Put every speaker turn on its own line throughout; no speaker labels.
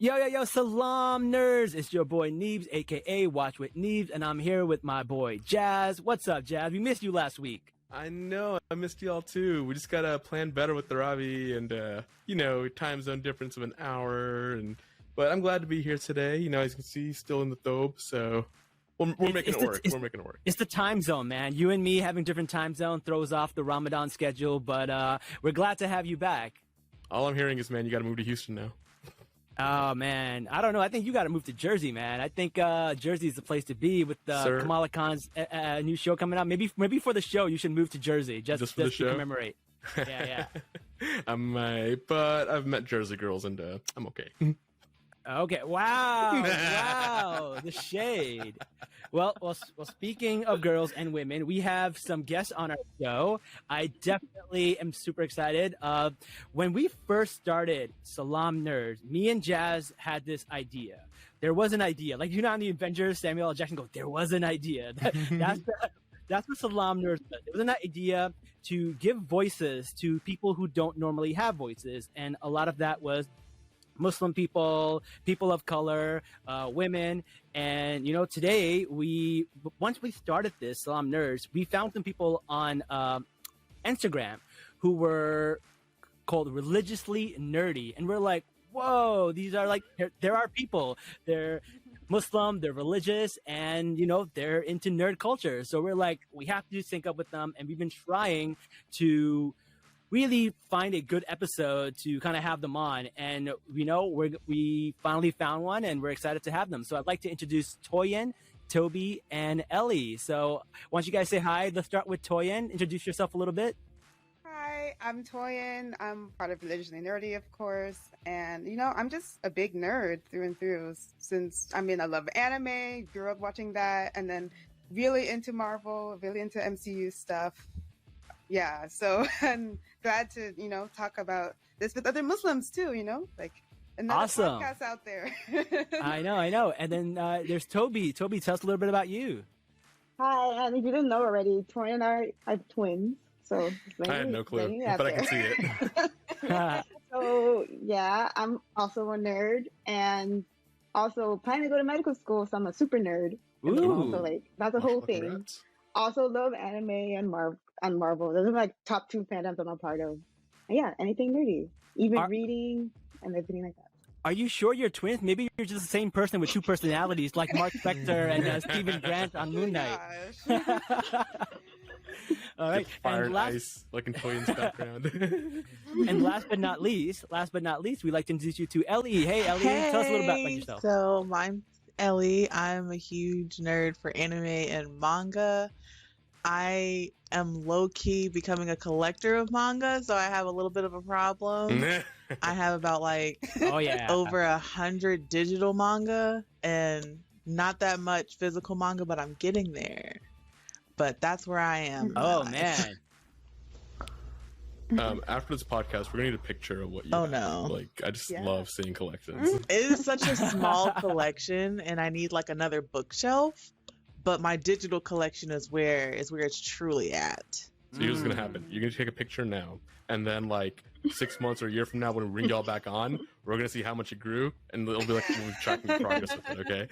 Yo, Salaam nerds. It's your boy Neebs, aka Watch with Neebs, and I'm here with my boy Jazz. What's up, Jazz? We missed you last week.
I know, I missed y'all too. We just gotta plan better with the Rami and time zone difference of an hour. But I'm glad to be here today. As you can see, still in the thobe, so we're making it work. We're making it work.
It's the time zone, man. You and me having different time zone throws off the Ramadan schedule, but we're glad to have you back.
All I'm hearing is, man, you gotta move to Houston now.
Oh, man. I don't know. I think you got to move to Jersey, man. I think Jersey is the place to be with Kamala Khan's new show coming out. Maybe for the show, you should move to Jersey just
for the
to
show?
commemorate. Yeah.
I might, but I've met Jersey girls and I'm okay.
Okay. Wow. The shade. Well, speaking of girls and women, we have some guests on our show. I definitely am super excited. When we first started Salaam Nerds, me and Jazz had this idea. There was an idea. Like, on the Avengers, Samuel L. Jackson goes, there was an idea. That's what Salaam Nerds does. It was an idea to give voices to people who don't normally have voices. And a lot of that was Muslim people, people of color, women. And, today once we started this Salaam Nerds, we found some people on Instagram who were called religiously nerdy. And we're like, whoa, these are there are people. They're Muslim, they're religious, and, they're into nerd culture. So we're like, we have to sync up with them. And we've been trying to really find a good episode to kind of have them on, and we finally found one, and we're excited to have them. So I'd like to introduce Toyin, Toby, and Ellie. So why don't you guys say hi? Let's start with Toyin. Introduce yourself a little bit.
Hi, I'm Toyin. I'm part of Religiously Nerdy, of course, and I'm just a big nerd through and through. I love anime, grew up watching that, and then really into Marvel, really into MCU stuff. Yeah, so I'm glad to, talk about this with other Muslims too, another
awesome
podcast out there.
I know. And then there's Toby. Toby, tell us a little bit about you.
Hi, and if you didn't know already, Tori and I are twins. So
I had no clue, but I can see it.
So yeah, I'm also a nerd and also planning to go to medical school, so I'm a super nerd.
Ooh.
So that's a whole thing.
Congrats.
Also love anime and Marvel. Those are top 2 fandoms I'm a part of. And yeah, anything nerdy, even reading and everything like that.
Are you sure you're twins? Maybe you're just the same person with 2 personalities, like Mark Spector and Stephen Grant on Moon Knight. All right,
fire and ice, like in Toyin's background.
And last but not least, we'd like to introduce you to Ellie. Hey, Ellie, tell us a little bit about yourself.
So I'm Ellie. I'm a huge nerd for anime and manga. I am low-key becoming a collector of manga, so I have a little bit of a problem. I have about over 100 digital manga and not that much physical manga, but I'm getting there. But that's where I am.
Oh, man.
After this podcast, we're gonna need a picture of what you have.
No.
I just love seeing collections.
It is such a small collection, and I need another bookshelf. But my digital collection is where it's truly at.
So here's what's gonna happen. You're gonna take a picture now, and then 6 months or a year from now, when we bring y'all back on, we're gonna see how much it grew, and it'll be we're tracking progress with it. Okay?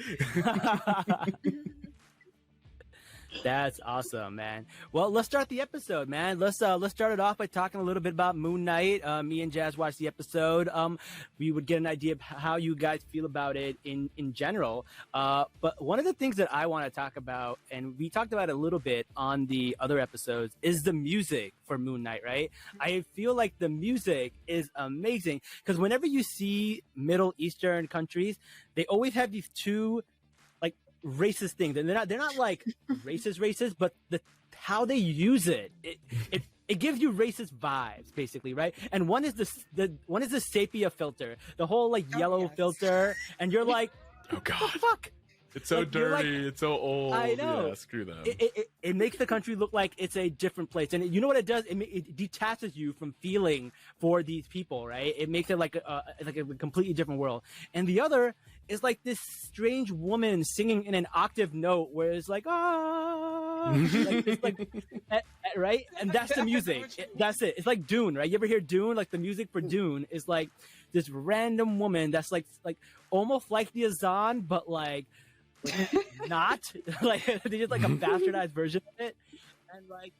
That's awesome, man. Well, let's start the episode, man. Let's start it off by talking a little bit about Moon Knight. Me and Jazz watched the episode. We would get an idea of how you guys feel about it in general. But one of the things that I want to talk about, and we talked about it a little bit on the other episodes, is the music for Moon Knight, right? I feel like the music is amazing because whenever you see Middle Eastern countries, they always have these 2 racist things, and they're not racist, but how they use it gives you racist vibes, basically, right? And one is the sepia filter, the whole yellow filter, and you're like,
oh god,
what the fuck?
It's so dirty. It's so old.
I know.
Yeah, screw them.
It makes the country look like it's a different place, and you know what it does? It detaches you from feeling for these people, right? It makes it like a completely different world. And the other is this strange woman singing in an octave note, where it's like it's like right, and that's the music. That's it. It's like Dune, right? You ever hear Dune? Like the music for Dune is like this random woman that's like almost like the Azan, but like not like they just like a bastardized version of it, and like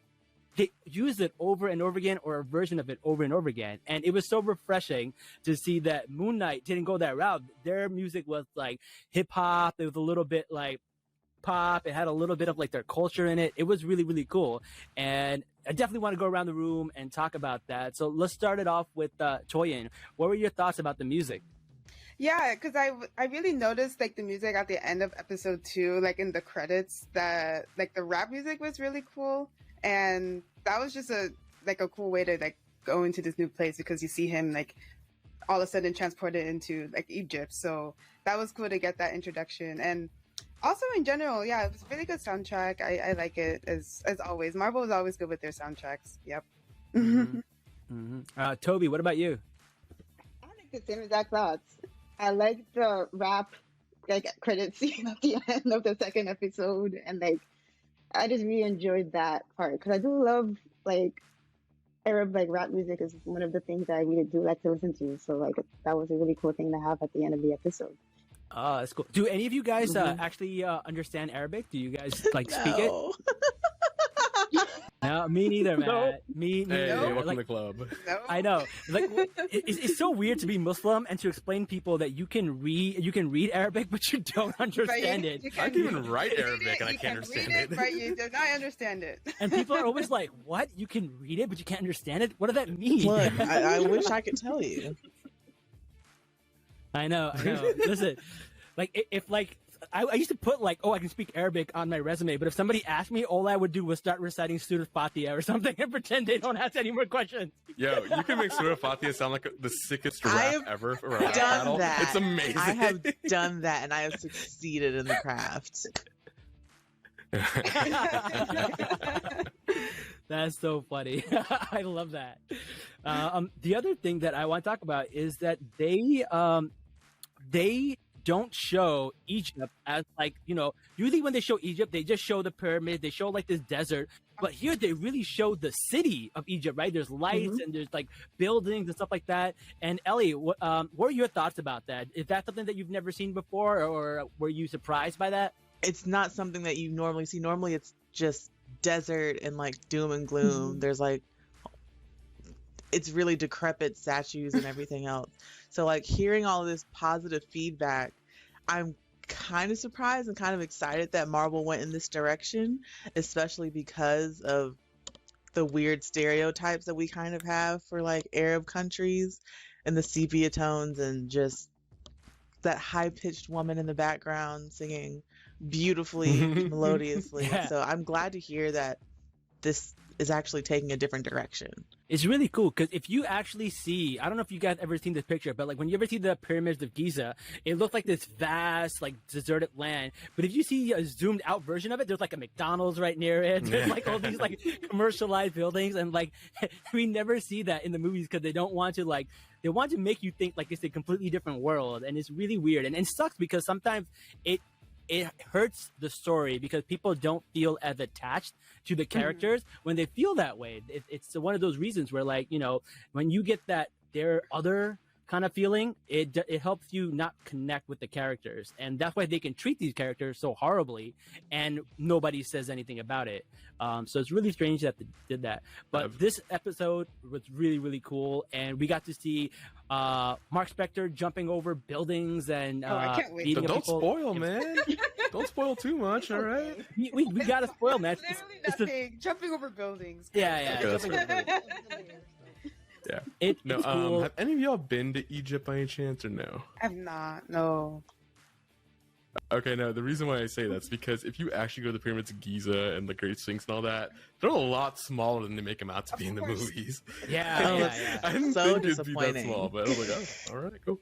they used it over and over again, or a version of it over and over again. And it was so refreshing to see that Moon Knight didn't go that route. Their music was like hip hop. It was a little bit like pop. It had a little bit of like their culture in it. It was really, really cool. And I definitely want to go around the room and talk about that. So let's start it off with Toyin. What were your thoughts about the music?
Yeah, because I really noticed like the music at the end of episode 2, like in the credits, that like the rap music was really cool, and that was just a cool way to like go into this new place, because you see him like all of a sudden transported into like Egypt. So that was cool to get that introduction. And also in general, yeah, it was a really good soundtrack. I like it as always. Marvel is always good with their soundtracks. Yep.
Toby, what about you?
I like the same exact thoughts. I like the rap like credit scene at the end of the second episode, and like I just really enjoyed that part, because I do love like Arab like rap music is one of the things that I really do like to listen to. So like that was a really cool thing to have at the end of the episode.
Oh, that's cool. Do any of you guys actually understand Arabic? Do you guys like speak it? No, me neither, man.
Nope.
Me neither.
Hey, welcome
Like,
to the club.
No?
I know. Like, it's so weird to be Muslim and to explain people that you can read Arabic, but you don't understand it.
I can even write Arabic and I can't understand it.
But you do not understand it.
And people are always like, "What? You can read it, but you can't understand it? What does that mean?"
Look, I wish I could tell you.
I know. Listen, like if like I used to put like, oh, I can speak Arabic on my resume, but if somebody asked me, all I would do was start reciting Surah Fatiha or something and pretend they don't ask any more questions.
Yo, you can make Surah Fatiha sound like the sickest
I
rap
have
ever for a rap
done
battle.
that.
It's amazing.
I have done that, and I have succeeded in the craft.
That's so funny. I love that. The other thing that I want to talk about is that they don't show Egypt as like, usually when they show Egypt, they just show the pyramid, they show like this desert. But here they really show the city of Egypt, right? There's lights and there's like buildings and stuff like that. And Ellie, what are your thoughts about that? Is that something that you've never seen before, or were you surprised by that?
It's not something that you normally see. Normally it's just desert and like doom and gloom. There's like, it's really decrepit statues and everything else. So like hearing all of this positive feedback, I'm kind of surprised and kind of excited that Marvel went in this direction, especially because of the weird stereotypes that we kind of have for like Arab countries and the sepia tones and just that high-pitched woman in the background singing beautifully, melodiously.
Yeah.
So I'm glad to hear that this is actually taking a different direction.
It's really cool because if you actually see, I don't know if you guys ever seen this picture, but like when you ever see the pyramids of Giza, it looks like this vast, like deserted land. But if you see a zoomed out version of it, there's like a McDonald's right near it. There's like all these like commercialized buildings, and like we never see that in the movies because they don't want to they want to make you think like it's a completely different world, and it's really weird, and it sucks because sometimes it hurts the story because people don't feel as attached to the characters when they feel that way. It's one of those reasons where like, when you get that their other kind of feeling, it helps you not connect with the characters. And that's why they can treat these characters so horribly and nobody says anything about it. So it's really strange that they did that. But this episode was really, really cool. And we got to see Mark Spector jumping over buildings and
I can't wait.
Don't spoil, man. Don't spoil too much, all right?
We got to spoil, man.
Literally
It's
that big, jumping over buildings.
Yeah.
Okay, that's
jumping over buildings.
Yeah.
It's
No,
cool.
have any of y'all been to Egypt by any chance or no?
I've not. No.
Okay, no, the reason why I say that's because if you actually go to the pyramids of Giza and the Great Sphinx and all that, they're a lot smaller than they make them out to be in the
course.
movies.
Yeah.
I didn't
So
think it'd be that
disappointing.
small, but I was like, oh, all right, cool.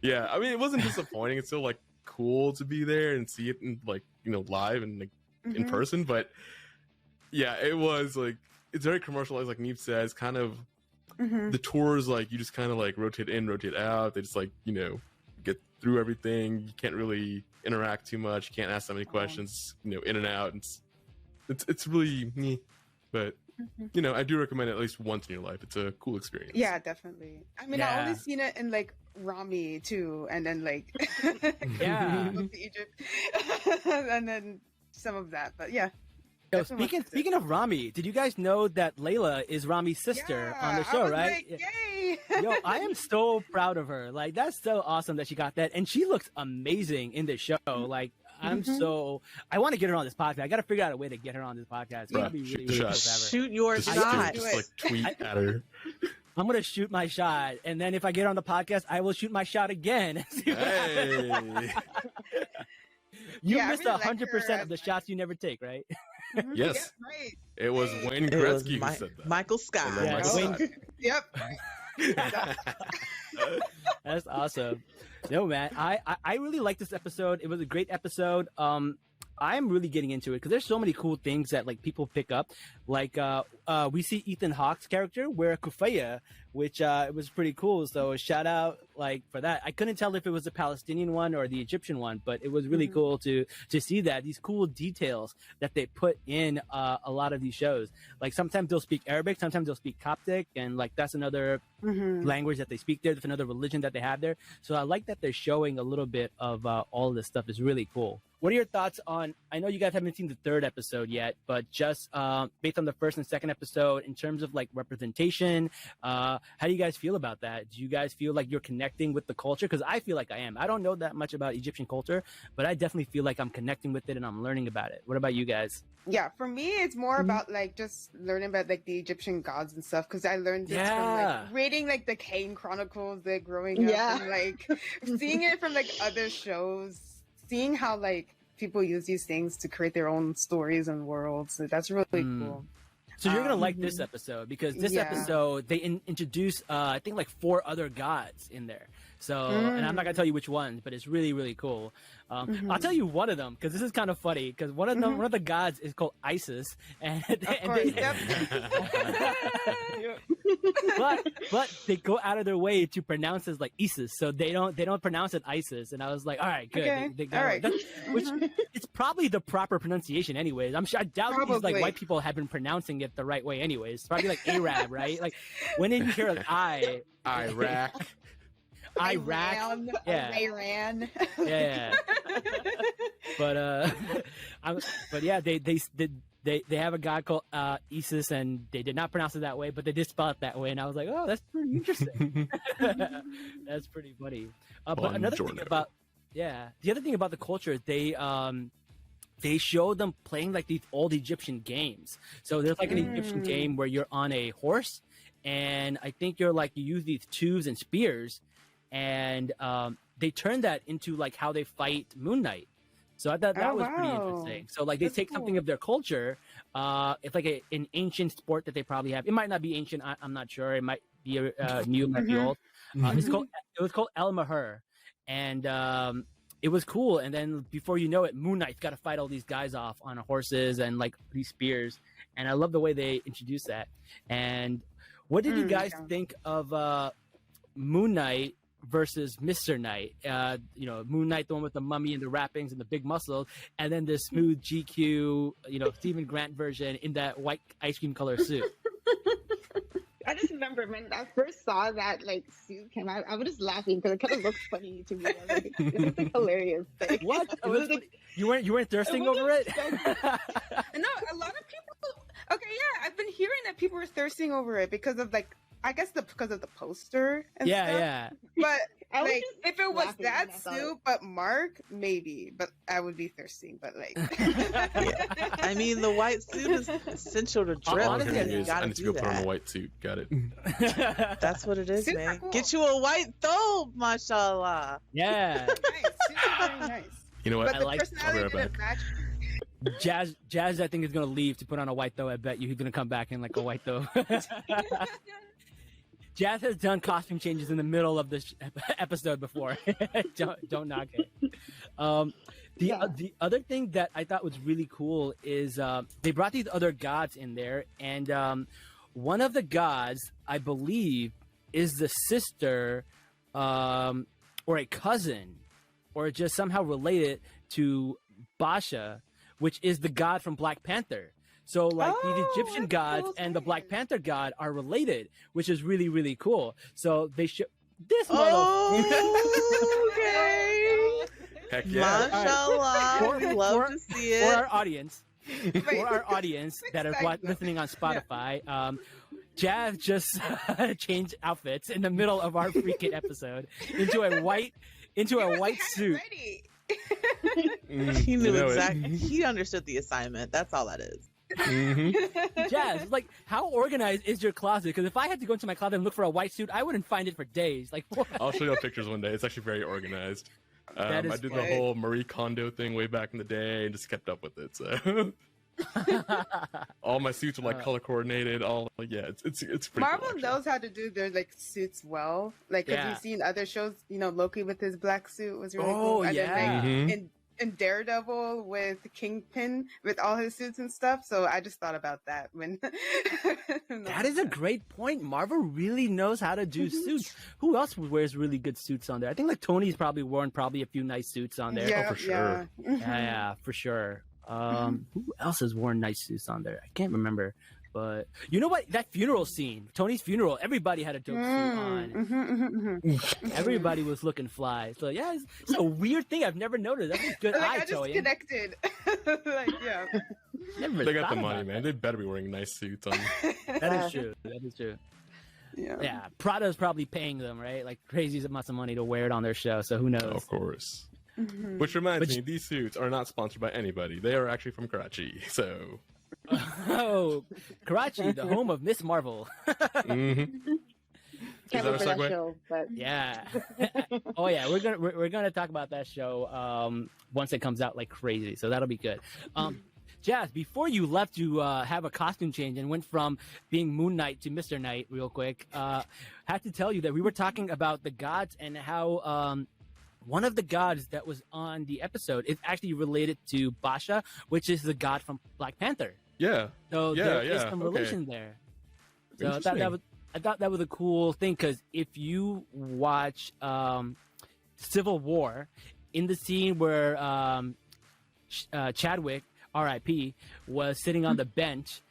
Yeah, I mean, it wasn't disappointing. It's still like cool to be there and see it in like, live and like in person. But yeah, it was like, it's very commercialized, like Neep says, kind of the tours, like you just kind of like rotate in, rotate out. They just like, get through everything. You can't really interact too much. You can't ask that many questions, in and out. It's really me, but you know, I do recommend it at least once in your life. It's a cool experience.
Yeah, definitely. I mean, I only seen it in like Rami too, and then like
Yeah.
to Egypt, and then some of that. But yeah.
Yo,
definitely watch it.
speaking of Rami, did you guys know that Layla is Rami's sister on the
Yeah,
show,
I was
right?
like, yay!
Yo, I am so proud of her. Like, that's so awesome that she got that, and she looks amazing in the show. Like, I'm so I want to get her on this podcast. I got to figure out a way to get her on this podcast. It's gonna
Bruh,
be
shoot
really,
the
really cool
shot.
to have her.
Shoot your
Just,
shot.
just like tweet at her.
I'm gonna shoot my shot, and then if I get her on the podcast, I will shoot my shot again.
Hey.
You
Yeah, I
missed
really like
100%
her
of the
as
shots you never take, right?
Yes.
Yeah, right.
It was Wayne
It was
Gretzky who said that.
Michael Scott.
And then
Yeah,
Michael
Wayne-
Scott.
Yep.
That's awesome. No, man, I really like this episode. It was a great episode. I'm really getting into it because there's so many cool things that like people pick up. Like we see Ethan Hawke's character wear a kufaya, which it was pretty cool. So shout out like for that. I couldn't tell if it was the Palestinian one or the Egyptian one, but it was really cool to see that these cool details that they put in a lot of these shows. Like sometimes they'll speak Arabic, sometimes they'll speak Coptic, and like that's another language that they speak there. That's another religion that they have there. So I like that they're showing a little bit of all of this stuff. Is really cool. What are your thoughts on? I know you guys haven't seen the third episode yet, but just based on the first and second episode, in terms of like representation, how do you guys feel about that? Do you guys feel like you're connecting with the culture? Because I feel like I am. I don't know that much about Egyptian culture, but I definitely feel like I'm connecting with it and I'm learning about it. What about you guys?
Yeah, for me, it's more about like just learning about like the Egyptian gods and stuff because I learned this from like reading like the Kane Chronicles, like growing up,
Yeah.
and like seeing it from like other shows, seeing how like people use these things to create their own stories and worlds. So that's really cool.
So you're gonna like this episode because this
Yeah.
episode they introduce I think like 4 other gods in there. So and I'm not gonna tell you which ones, but it's really really cool. I'll tell you one of them because this is kind of funny because one of the gods is called Isis, and,
Of course, yep.
but they go out of their way to pronounce it like Isis, so they don't pronounce it Isis. And I was like, all right, good.
Okay,
They got
all
it.
right.
Which it's probably the proper pronunciation, anyways. I doubt these like
Probably.
white people have been pronouncing it the right way, anyways. It's probably like Arab, right? Like when did you hear like
Iraq.
Iraq? Yeah.
Iran.
Yeah. But but yeah, they have a god called Isis, and they did not pronounce it that way, but they did spell it that way, and I was like, oh, that's pretty interesting. That's pretty funny. But another thing about the other thing about the culture, they show them playing like these old Egyptian games. So there's like an Egyptian game where you're on a horse, and I think you use these tubes and spears, and they turn that into like how they fight Moon Knight. So I thought that was pretty interesting. So like they
That's
take
cool.
something of their culture. It's like an ancient sport that they probably have. It might not be ancient. I'm not sure. It might be new. It might be old. It was called El Mahur, and it was cool. And then before you know it, Moon Knight's got to fight all these guys off on horses and like these spears. And I love the way they introduced that. And what did you guys think of Moon Knight versus Mr. Knight? Moon Knight, the one with the mummy and the wrappings and the big muscles, and then the smooth GQ, Stephen Grant version in that white ice cream color suit.
I just remember when I first saw that like suit came out, I was just laughing because it kind of looked funny to me. I was like, this is like hilarious. Like,
What?
it was like,
You weren't thirsting
was
over it?
No, a lot of people. Okay, yeah, I've been hearing that people were thirsting over it because of like, I guess because of the poster. And stuff.
Yeah.
I
But
was
like,
just
if it was
laughing
that
when I saw it.
suit, but Mark, maybe. But I would be thirsting. But like,
I mean, the white suit is essential to drip.
Honestly,
and you
I
gotta
need to
do
go put on a
that.
white suit. Got it.
That's what it is,
Suits are
man.
cool.
Get you a white thobe, mashallah.
Yeah.
nice, suits are very nice.
You know what?
But
I
the
like-
personality
I'll be right
didn't match.
Jazz, I think is gonna leave to put on a white though. I bet you he's gonna come back in like a white though. Jazz has done costume changes in the middle of this episode before. don't knock it. The other thing that I thought was really cool is they brought these other gods in there, and one of the gods, I believe, is the sister or a cousin, or just somehow related to Basha, which is the god from Black Panther. So like the
Oh,
Egyptian
that's
gods
cool
and the Black
saying.
Panther god are related, which is really, really cool. So they should this mother
Oh, okay.
Heck yeah.
Mashallah.
For-
We love
for-
to see
for
it.
our audience.
Wait,
For our audience that are
Exactly.
listening on Spotify, Jazz just changed outfits in the middle of our freaking episode into a white
He was
suit.
ready.
He
You
knew
know it.
exactly. He understood the assignment. That's all that is.
Jazz, like, how organized is your closet? Because if I had to go into my closet and look for a white suit, I wouldn't find it for days. Like, what?
I'll show you pictures one day. It's actually very organized.
That is
I did the
funny.
whole Marie Kondo thing way back in the day and just kept up with it. So all my suits are like color coordinated. All it's pretty
Marvel
cool, actually.
knows how to do their like suits well. Like, have
Yeah.
you seen other shows? You know, Loki with his black suit was really
Oh,
cool. And then,
yeah.
like,
Mhm.
in Daredevil with Kingpin with all his suits and stuff. So I just thought about that when.
That is a great point. Marvel really knows how to do suits. Who else wears really good suits on there? I think like Tony's probably worn a few nice suits on there.
Yeah,
for sure.
yeah.
Yeah, for sure. Who else has worn nice suits on there? I can't remember. But you know what? That funeral scene, Tony's funeral, everybody had a dope suit on. Everybody was looking fly. So yeah, it's a weird thing I've never noticed. That's a good
Like,
eye,
I just
Toyin.
connected. Like, yeah.
Never
They got
thought
the money,
about
man. They better be wearing nice suits on.
That is true. That is true.
Yeah.
Yeah, Prada's probably paying them, right? Like crazy amounts of money to wear it on their show. So who knows?
Of course.
Mhm.
Which reminds
But
me, these suits are not sponsored by anybody. They are actually from Karachi. So,
Oh, Karachi, the home of Miss Marvel.
mhm.
Can't
that
wait
a
for that
segue?
show, but
Yeah. Oh yeah, we're gonna talk about that show once it comes out like crazy. So that'll be good. Jazz, before you left to have a costume change and went from being Moon Knight to Mr. Knight real quick, had to tell you that we were talking about the gods and how one of the gods that was on the episode is actually related to Basha, which is the god from Black Panther.
Yeah.
So
Yeah,
there is
yeah,
some
okay.
relation there. So I thought
Interesting.
that was a cool thing because if you watch Civil War, in the scene where Chadwick, R.I.P., was sitting on the bench,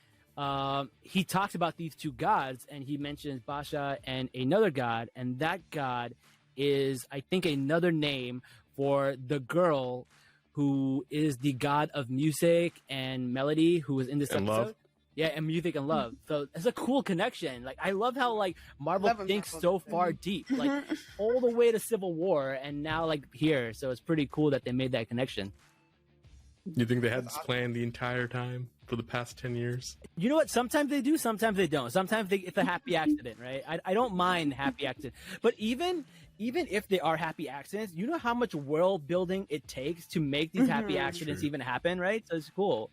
he talks about these two gods and he mentions Basha and another god, and that god is, I think, another name for the girl who is the god of music and melody who was in this
And
episode.
love.
Yeah, and music and love. So it's a cool connection. Like I love how like Marvel
Love when
thinks
Marvel
so
does
far deep, like all the way to Civil War, and now like here. So it's pretty cool that they made that connection.
You think they had this plan the entire time for the past 10 years?
You know what? Sometimes they do, sometimes they don't. Sometimes it's a happy accident, right? I don't mind happy accidents, but even if they are happy accidents, you know how much world building it takes to make these happy accidents
True.
even happen, right? So it's cool.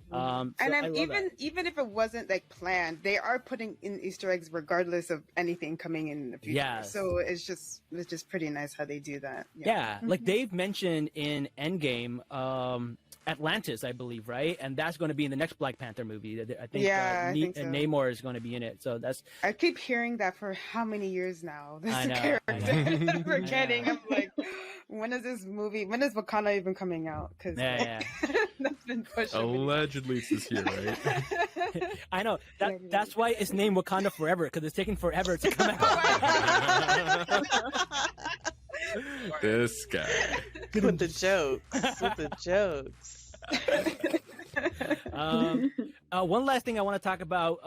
So
And
I
then
love
even
that.
even if it wasn't like planned, they are putting in Easter eggs regardless of anything coming in the future.
Yes.
So it's just pretty nice how they do that.
Yeah, like they've mentioned in Endgame, Atlantis, I believe, right? And that's going to be in the next Black Panther movie. I think,
Yeah, I think so.
Namor is going to be in it. So that's
I keep hearing that for how many years now? This
I know, I
character that we're
know.
getting. I'm like, when is this movie? When is Wakanda even coming out? Because
Yeah,
that's been pushed.
Allegedly, it's this year, right?
I know that's why it's named Wakanda Forever, because it's taking forever to come out.
This guy.
With the jokes. With the jokes.
One last thing I want to talk about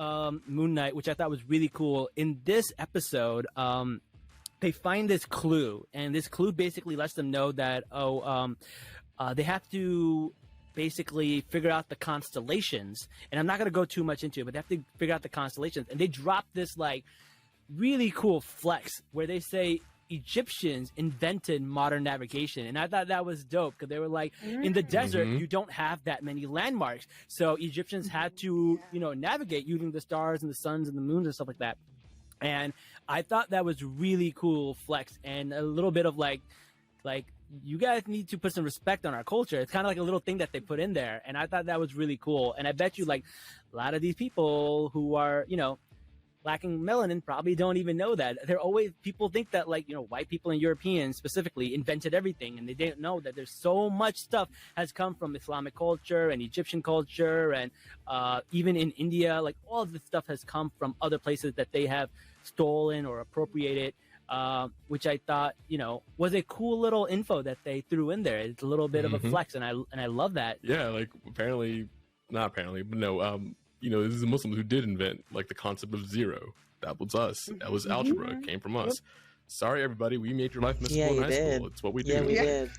Moon Knight, which I thought was really cool. In this episode, they find this clue, and this clue basically lets them know that they have to basically figure out the constellations. And I'm not going to go too much into it, but they have to figure out the constellations. And they drop this like really cool flex where they say Egyptians invented modern navigation, and I thought that was dope because they were like, in the desert you don't have that many landmarks, so Egyptians had to navigate using the stars and the suns and the moons and stuff like that. And I thought that was really cool flex and a little bit of like you guys need to put some respect on our culture. It's kind of like a little thing that they put in there, and I thought that was really cool. And I bet you like a lot of these people who are lacking melanin probably don't even know that. They're always, people think that like, you know, white people and Europeans specifically invented everything, and they didn't know that there's so much stuff has come from Islamic culture and Egyptian culture, and even in India, like all of this stuff has come from other places that they have stolen or appropriated. Which I thought, you know, was a cool little info that they threw in there. It's a little bit of a flex, and I love that.
Yeah, like not apparently, but no, you know, this is the Muslims who did invent like the concept of zero. That was us. That was algebra. It came from us. Sorry, everybody. We made your life miserable in high school. It's what we do.
Yeah, we did.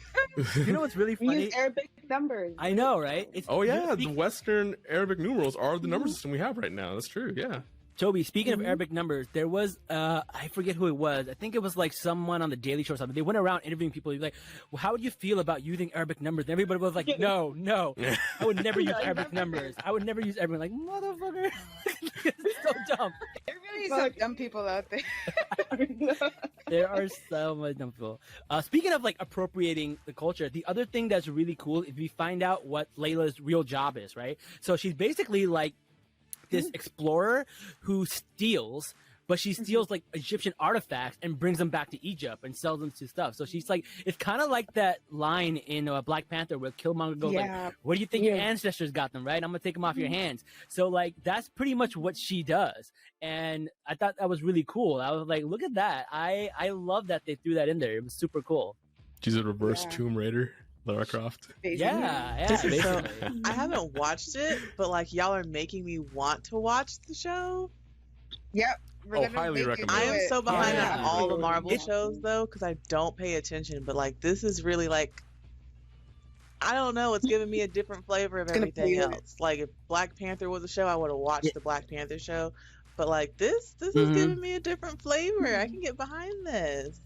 You know what's really
We
funny?
use Arabic numbers.
I know, right? It's,
The Western Arabic numerals are the number system we have right now. That's true. Yeah.
Toby, speaking of Arabic numbers, there was, I forget who it was. I think it was like someone on the Daily Show or something. They went around interviewing people. Like, well, how would you feel about using Arabic numbers? And everybody was like, no, I would never use Arabic numbers. I would never use Arabic. Like, motherfucker. It's so dumb.
There really some dumb people out there.
There are so much dumb people. Speaking of like appropriating the culture, the other thing that's really cool is we find out what Layla's real job is, right? So she's basically like this explorer who steals, but she steals like Egyptian artifacts and brings them back to Egypt and sells them to stuff. So she's like, it's kind of like that line in Black Panther where Killmonger goes like, where do you think your ancestors got them, right? I'm gonna take them off your hands. So like, that's pretty much what she does. And I thought that was really cool. I was like, look at that. I love that they threw that in there. It was super cool.
She's a reverse Tomb Raider. Lara Croft.
Yeah, basically.
So, I haven't watched it, but like y'all are making me want to watch the show.
Yep.
Highly recommend.
I am so behind
Yeah.
on all the Marvel shows though, because I don't pay attention. But like this is really like, I don't know, it's giving me a different flavor of everything else. Like if Black Panther was a show, I would have watched the Black Panther show. But like this is giving me a different flavor. I can get behind this.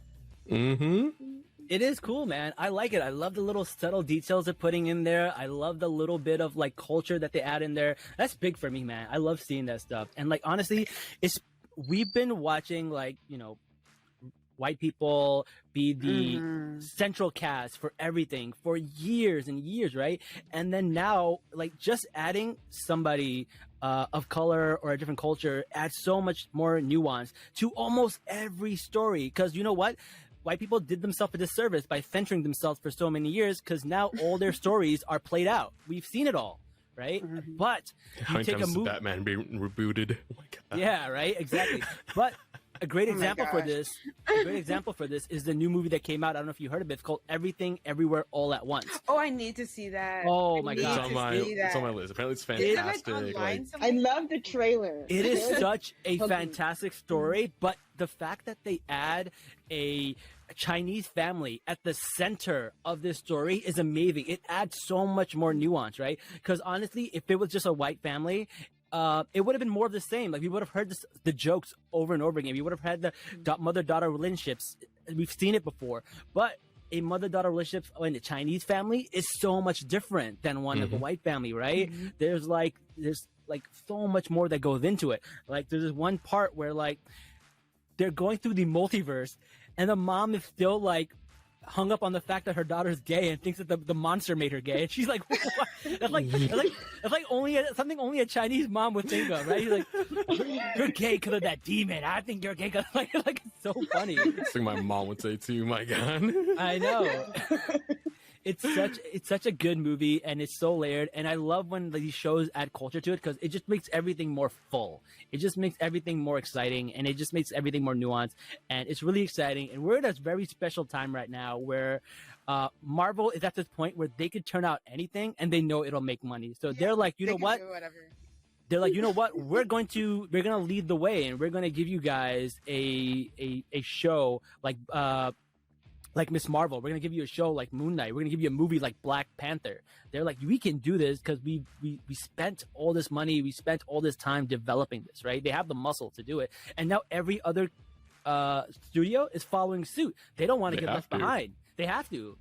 It is cool, man. I like it. I love the little subtle details they're putting in there. I love the little bit of like culture that they add in there. That's big for me, man. I love seeing that stuff. And like honestly, we've been watching like, you know, white people be the central cast for everything for years and years, right? And then now, like just adding somebody of color or a different culture adds so much more nuance to almost every story. Because you know what? White people did themselves a disservice by censoring themselves for so many years because now all their stories are played out. We've seen it all, right? But
you take a movie, Batman being rebooted. Oh my God.
Yeah, right. Exactly. But a great example for this, is the new movie that came out. I don't know if you heard of it. It's called Everything, Everywhere, All at Once.
Oh, I need to see that.
Oh my God,
it's on my list. Apparently, it's fantastic.
I love the trailer.
It is such a fantastic story, but the fact that they add a Chinese family at the center of this story is amazing. It adds so much more nuance, right? Because honestly, if it was just a white family, it would have been more of the same. Like we would have heard the jokes over and over again. We would have had the mother-daughter relationships. We've seen it before, but a mother-daughter relationship in a Chinese family is so much different than one of a white family, right? There's like so much more that goes into it. Like there's this one part where like they're going through the multiverse, and the mom is still like hung up on the fact that her daughter's gay and thinks that the monster made her gay, and she's like, what? That's like something only a Chinese mom would think of, right? He's like, you're gay because of that demon. I think you're gay because like it's so funny.
It's like my mom would say too. My God.
I know. It's such a good movie, and it's so layered, and I love when these shows add culture to it because it just makes everything more full. It just makes everything more exciting, and it just makes everything more nuanced, and it's really exciting. And we're at a very special time right now where Marvel is at this point where they could turn out anything, and they know it'll make money. So they're like, you know what? They're like, you know what? We're gonna lead the way, and we're gonna give you guys a show like Miss Marvel. We're gonna give you a show like Moon Knight. We're gonna give you a movie like Black Panther. They're like, we can do this because we spent all this money, we spent all this time developing this, right? They have the muscle to do it, and now every other studio is following suit. They don't want to get left behind. They have to,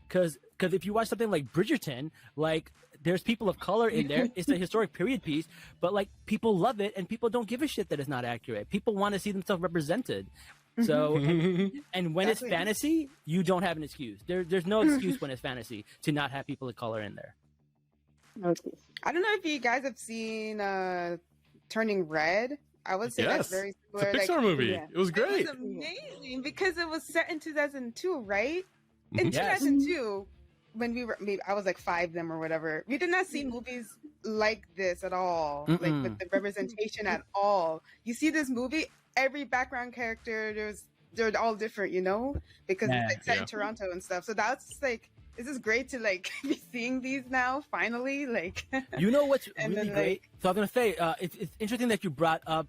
because if you watch something like Bridgerton, like there's people of color in there. It's a historic period piece, but like people love it, and people don't give a shit that it's not accurate. People want to see themselves represented. So, and when it's fantasy, you don't have an excuse. There's no excuse when it's fantasy to not have people of color in there.
Okay.
I don't know if you guys have seen Turning Red I would say that's
Yes,
very
it's a
similar.
Pixar movie.
yeah.
It was great.
It was amazing because it was set in 2002, right? In
Yes.
2002, when we were, maybe I was like 5 them or whatever. We did not see movies like this at all, like
Mm-mm.
with the representation at all. You see this movie, every background character, they're all different, you know, because
Yeah.
it's like set
Yeah.
in Toronto and stuff. So that's like, this is great to like be seeing these now finally. Like,
You know what's
And
really
then,
great? So I was gonna say, it's interesting that you brought up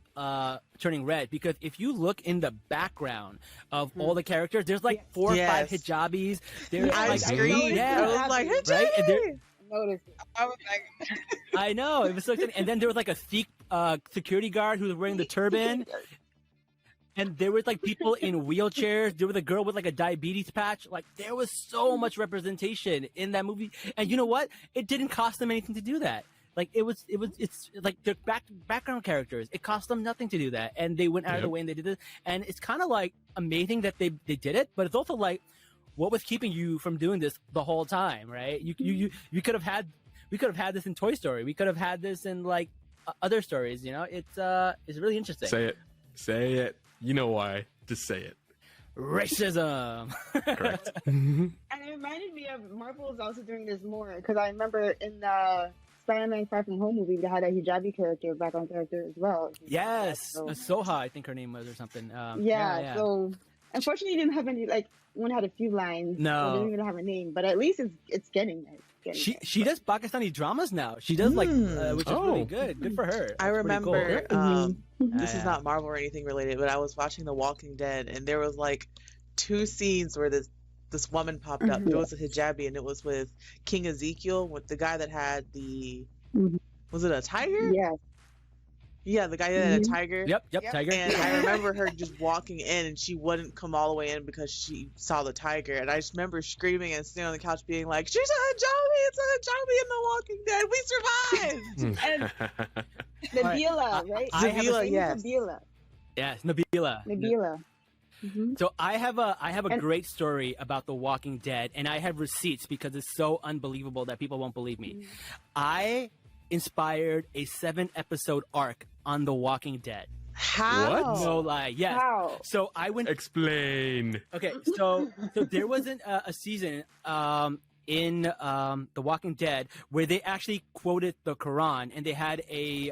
Turning Red, because if you look in the background of all the characters, there's like 4 or 5
Yes.
hijabis. There's
I
like
screamed.
yeah,
I was like,
right? And there,
Notice.
I was like,
I know it was so exciting. And then there was like a Sikh security guard who was wearing the turban. And there was like people in wheelchairs. There was a girl with like a diabetes patch. Like there was so much representation in that movie. And you know what? It didn't cost them anything to do that. Like it's like they're background characters. It cost them nothing to do that, and they went out of the
Yep.
way and they did it. And it's kind of like amazing that they did it, but it's also like, what was keeping you from doing this the whole time, right? You could have had, we could have had this in Toy Story. We could have had this in like other stories. You know, it's really interesting.
Say it. You know why? Just say it.
Racism.
Correct.
And it reminded me of Marvel is also doing this more because I remember in the Spider-Man Far From Home movie they had a hijabi character, background character as well.
Yes,
So,
Soha, I think her name was, or something.
yeah, so unfortunately didn't have any, like, one had a few lines.
No.
So didn't even have a name, but at least it's getting there.
She does Pakistani dramas now. She does like, which is really
Oh.
good. Good for her.
I
That's pretty cool.
remember, this
Yeah.
is not Marvel or anything related, but I was watching The Walking Dead, and there was like 2 scenes where this woman popped up. It was a hijabi, and it was with King Ezekiel, with the guy that had the, was it a tiger?
Yeah.
Yeah, the guy that had a tiger.
Yep,
Yep.
Tiger.
And I remember her just walking in, and she wouldn't come all the way in because she saw the tiger. And I just remember screaming and sitting on the couch, being like, "She's a hijabi! It's a hijabi in The Walking Dead! We survived!"
Nabila, right?
I have a-
Nabila, yes.
Nabila.
Yes, Nabila.
Nabila.
So I have a great story about The Walking Dead, and I have receipts because it's so unbelievable that people won't believe me. I inspired a 7-episode arc on The Walking Dead.
How?
What?
No lie. Yes.
Wow.
So I went.
Explain.
Okay. So there wasn't a season in The Walking Dead where they actually quoted the Quran, and they had a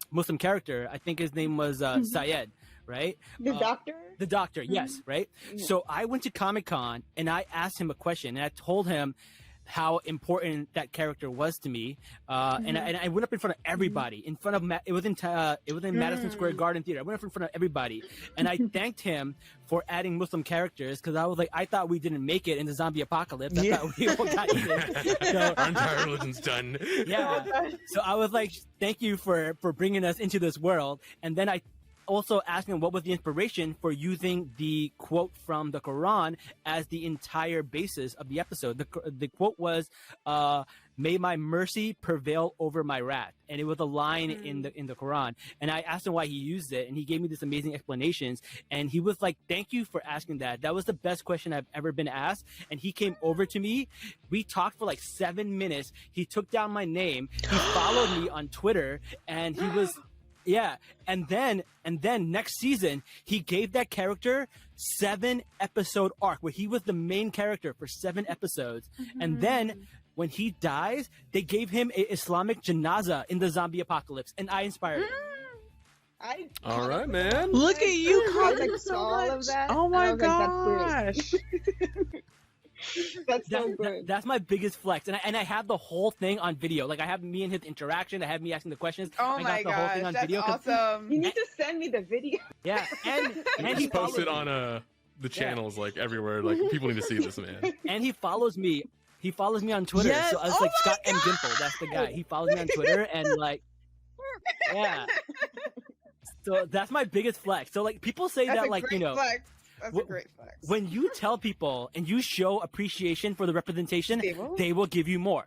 Muslim character. I think his name was Syed. Right?
The doctor?
The doctor, yes, right? So I went to Comic-Con and I asked him a question, and I told him how important that character was to me. And I went up in front of everybody, in front of it was in Madison Square Garden Theater. I went up in front of everybody, and I thanked him for adding Muslim characters, because I was like, I thought we didn't make it in the zombie apocalypse. I thought we all got eaten. So,
Our entire religion's done.
yeah. So I was like, thank you for bringing us into this world. And then I also asked him what was the inspiration for using the quote from the Quran as the entire basis of the episode. The quote was, "May my mercy prevail over my wrath," and it was a line in the Quran. And I asked him why he used it, and he gave me this amazing explanations. And he was like, "Thank you for asking that. That was the best question I've ever been asked." And he came over to me. We talked for like 7 minutes. He took down my name. He followed me on Twitter, and he was. Yeah, and then next season he gave that character 7-episode arc where he was the main character for 7 episodes, and then when he dies, they gave him a Islamic janaza in the zombie apocalypse, and I inspired him.
All right, man.
Look at you,
I
Colin,
like
so
all
much.
of that.
Oh
and
my
I was like,
gosh.
That's so good.
That's my biggest flex, and I have the whole thing on video. Like I have me and his interaction. I have me asking the questions.
oh
I
my
got the whole thing
gosh,
on
that's
video. 'cause-
awesome.
You need to send me the video.
Yeah, and
And
he
just post
follows
it
me.
on the channels like everywhere. Like people need to see this, man.
And he follows me. He follows me on Twitter.
Yes.
So I was
Oh
like
my
Scott M. Gimple. That's the guy. He follows me on Twitter, and like, yeah. So that's my biggest flex. So like people say
That's
that
a
like
great
you know
flex. That's a
wh-
great flex.
when you tell people and you show appreciation for the representation, they will give you more.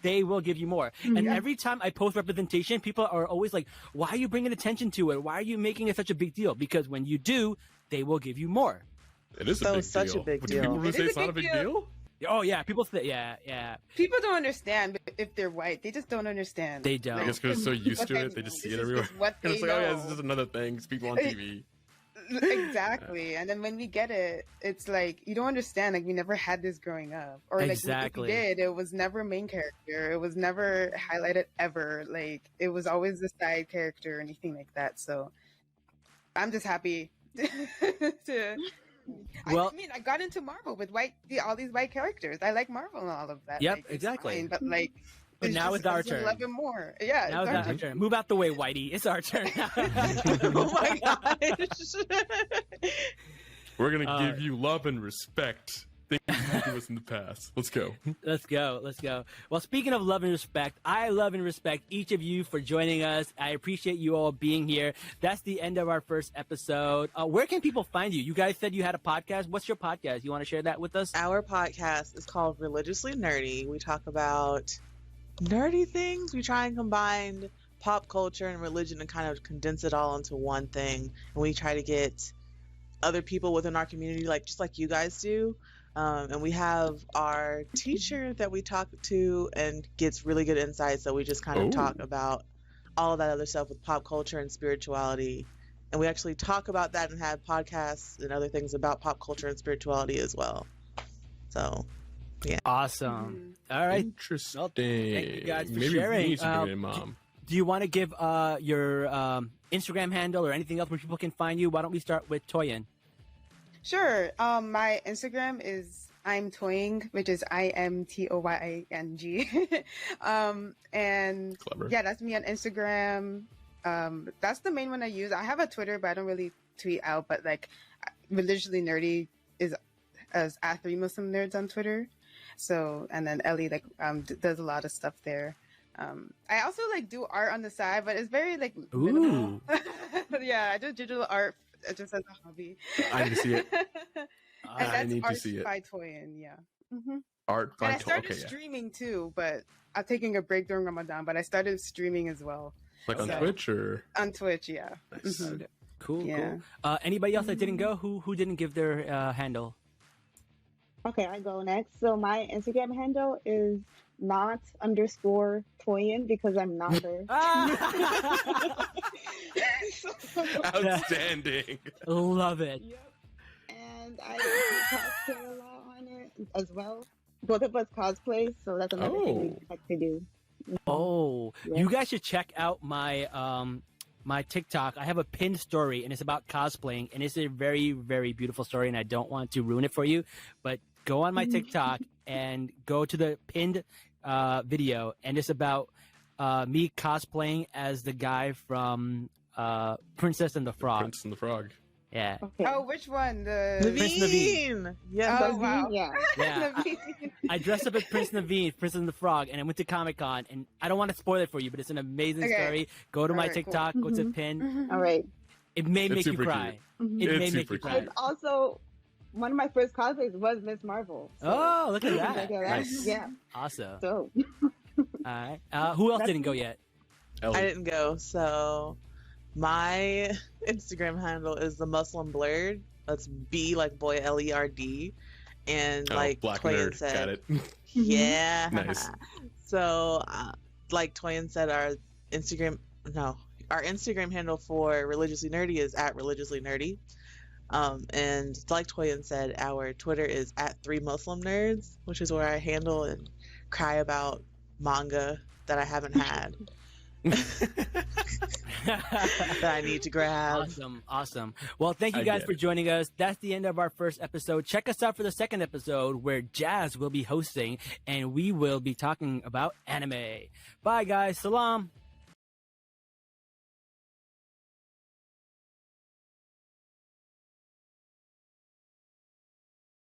They will give you more. And every time I post representation, people are always like, "Why are you bringing attention to it? Why are you making it such a big deal?" Because when you do, they will give you more.
It is
So
a big
such a
deal.
big
But
deal.
people who
It
say
is
it's
a
not a
big
big
deal.
deal?
Oh yeah, people say yeah.
People don't understand if they're white. They just don't understand.
They don't.
I guess because they're so used
What
to
they
it, they just
know.
see it
This is
everywhere.
just what
And it's
they
like, oh yeah,
know.
this is just another thing. It's people on TV.
Exactly. And then when we get it, it's like you don't understand. Like we never had this growing up, or like
Exactly.
if we did, it was never main character. It was never highlighted ever. Like it was always the side character or anything like that. So I'm just happy to.
Well-
I mean, I got into Marvel with all these white characters. I like Marvel and all of that.
Yep,
Like, it's
exactly.
fine, but like,
But
it's
now
just-
it's our
I just
turn.
love it more. Yeah,
Now
it's
it's
our
our turn. Move out the way, Whitey. It's our turn.
Oh my gosh.
We're gonna give you love and respect. Things you do us in the past. Let's go.
Let's go. Well, speaking of love and respect, I love and respect each of you for joining us. I appreciate you all being here. That's the end of our first episode. Where can people find you? You guys said you had a podcast. What's your podcast? You want to share that with us?
Our podcast is called Religiously Nerdy. We talk about nerdy things. We try and combine pop culture and religion and kind of condense it all into one thing. And we try to get other people within our community, just like you guys do. And we have our teacher that we talk to and gets really good insights. So we just kind of talk about all of that other stuff with pop culture and spirituality. And we actually talk about that and have podcasts and other things about pop culture and spirituality as well. So, yeah.
Awesome. All right.
Interesting.
Well, thank you guys for
Maybe
sharing.
we need to bring it in, Mom.
Do you want to give your Instagram handle or anything else where people can find you? Why don't we start with Toyin?
Sure. My Instagram is I'm Toying, which is IMTOYING. And
Clever.
yeah, that's me on Instagram. That's the main one I use. I have a Twitter, but I don't really tweet out. But like, Religiously Nerdy is as @3 Muslim Nerds on Twitter. So, and then Ellie does a lot of stuff there. I also do art on the side, but it's very minimal. Yeah, I do digital art just as a hobby.
I need to see it.
And
I
that's
need to
art
see it.
by Toyin, yeah. Mm-hmm.
Art
And
by
I started
okay, yeah.
streaming too, but I'm taking a break during Ramadan. But I started streaming as well
Like on
So-
Twitch or
on Twitch. Yeah.
nice.
Mhm.
Cool,
Yeah.
cool. Anybody else that didn't go? Who didn't give their handle?
Okay, I go next. So my Instagram handle is not_Toyin because I'm not her.
Outstanding.
Love it.
And I cosplay a lot on it as well. Both of us cosplay, so that's another thing we like to do.
Oh,
Yeah.
you guys should check out my my TikTok. I have a pinned story, and it's about cosplaying, and it's a very, very beautiful story, and I don't want to ruin it for you, but go on my TikTok and go to the pinned video, and it's about me cosplaying as the guy from Princess and the Frog.
Prince and the Frog.
Yeah.
Okay.
Oh, which one? The
Prince
Naveen! Yes,
Oh,
that's
wow.
Yeah.
Yeah. I dressed up as Prince Naveen, Prince and the Frog, and I went to Comic-Con, and I don't want to spoil it for you, but it's an amazing
Okay.
story. Go to my
Alright, cool.
TikTok, go to
Mhm.
pin.
Mhm.
All right.
It may
It's
make you
super
cry.
Mhm.
It
It's
may make
super
you
cute.
cry.
And also, one of my first cosplays was Miss Marvel. So
Oh, look at
look
that.
at that.
Nice.
Yeah.
Awesome.
So
All right. Who else didn't go yet?
Ellie.
I didn't go, so my Instagram handle is the Muslim Blurred. That's B like boy LERD, and
Oh, black
Toyin
nerd.
said,
Got it.
yeah.
Nice.
So, like Toyin said, our Instagram handle for Religiously Nerdy is @religiously_nerdy. And like Toyin said, our Twitter is @3muslimnerds, which is where I handle and cry about manga that I haven't had that I need to grab.
Awesome. Well, thank you
I
guys
get
for
it.
joining us. That's the end of our first episode. Check us out for the second episode where Jazz will be hosting and we will be talking about anime. Bye, guys. Salaam.